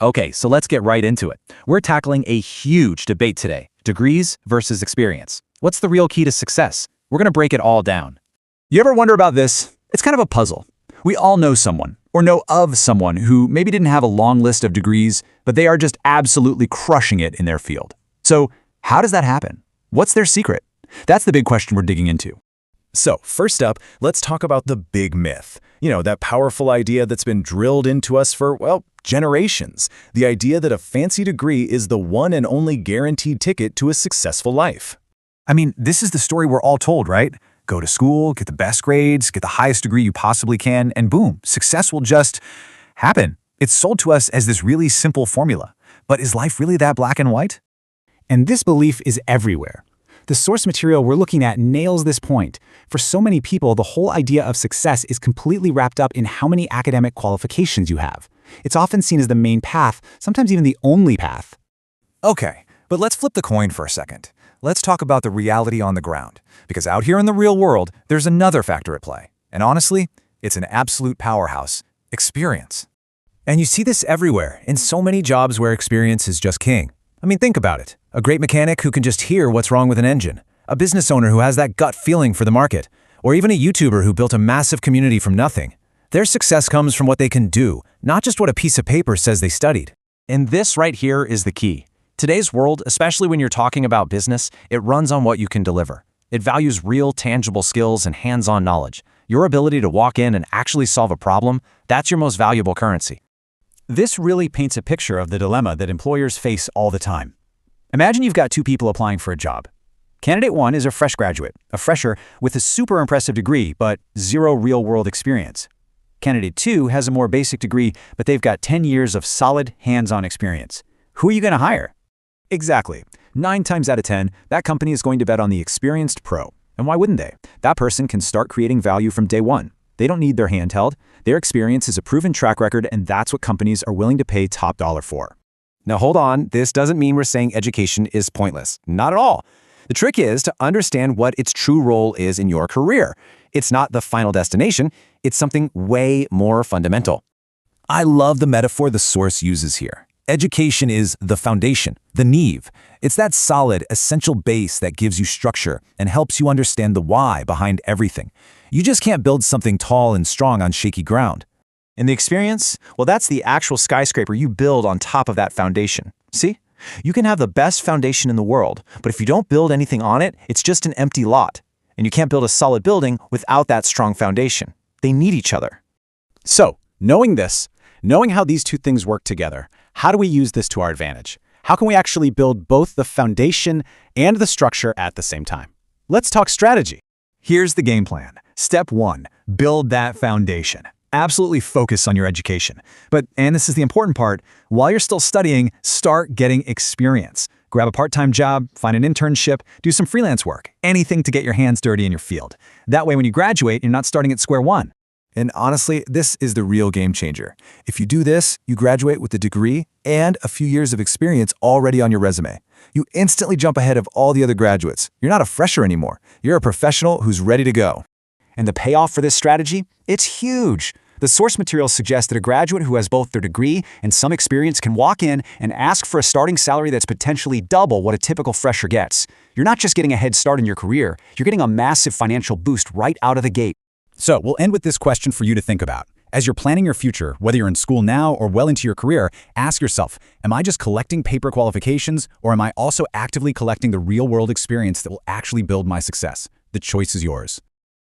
Okay, so let's get right into it. We're tackling a huge debate today, degrees versus experience. What's the real key to success? We're going to break it all down. You ever wonder about this? It's kind of a puzzle. We all know someone, or know of someone, who maybe didn't have a long list of degrees, but they are just absolutely crushing it in their field. So, how does that happen? What's their secret? That's the big question we're digging into. So, first up, let's talk about the big myth. That powerful idea that's been drilled into us for, generations. The idea that a fancy degree is the one and only guaranteed ticket to a successful life. I mean, this is the story we're all told, right? Go to school, get the best grades, get the highest degree you possibly can, and boom, success will just happen. It's sold to us as this really simple formula. But is life really that black and white? And this belief is everywhere. The source material we're looking at nails this point. For so many people, the whole idea of success is completely wrapped up in how many academic qualifications you have. It's often seen as the main path, sometimes even the only path. Okay, but let's flip the coin for a second. Let's talk about the reality on the ground, because out here in the real world, there's another factor at play. And honestly, it's an absolute powerhouse: experience. And you see this everywhere, in so many jobs where experience is just king. I mean, think about it. A great mechanic who can just hear what's wrong with an engine. A business owner who has that gut feeling for the market. Or even a YouTuber who built a massive community from nothing. Their success comes from what they can do, not just what a piece of paper says they studied. And this right here is the key. Today's world, especially when you're talking about business, it runs on what you can deliver. It values real, tangible skills and hands-on knowledge. Your ability to walk in and actually solve a problem, that's your most valuable currency. This really paints a picture of the dilemma that employers face all the time. Imagine you've got two people applying for a job. Candidate 1 is a fresh graduate, a fresher with a super impressive degree, but zero real-world experience. Candidate 2 has a more basic degree, but they've got 10 years of solid, hands-on experience. Who are you going to hire? Exactly. 9 times out of 10, that company is going to bet on the experienced pro. And why wouldn't they? That person can start creating value from day one. They don't need their hand held. Their experience is a proven track record, and that's what companies are willing to pay top dollar for. Now hold on, this doesn't mean we're saying education is pointless. Not at all. The trick is to understand what its true role is in your career. It's not the final destination, it's something way more fundamental. I love the metaphor the source uses here. Education is the foundation, the neve. It's that solid, essential base that gives you structure and helps you understand the why behind everything. You just can't build something tall and strong on shaky ground. And the experience? Well, that's the actual skyscraper you build on top of that foundation. See? You can have the best foundation in the world, but if you don't build anything on it, it's just an empty lot. And you can't build a solid building without that strong foundation. They need each other. So, knowing this, knowing how these two things work together, how do we use this to our advantage? How can we actually build both the foundation and the structure at the same time? Let's talk strategy. Here's the game plan. Step 1, build that foundation. Absolutely focus on your education. But, and this is the important part, while you're still studying, start getting experience. Grab a part-time job, find an internship, do some freelance work, anything to get your hands dirty in your field. That way when you graduate, you're not starting at square one. And honestly, this is the real game changer. If you do this, you graduate with a degree and a few years of experience already on your resume. You instantly jump ahead of all the other graduates. You're not a fresher anymore. You're a professional who's ready to go. And the payoff for this strategy? It's huge. The source material suggests that a graduate who has both their degree and some experience can walk in and ask for a starting salary that's potentially double what a typical fresher gets. You're not just getting a head start in your career, you're getting a massive financial boost right out of the gate. So we'll end with this question for you to think about. As you're planning your future, whether you're in school now or well into your career, ask yourself, am I just collecting paper qualifications, or am I also actively collecting the real-world experience that will actually build my success? The choice is yours.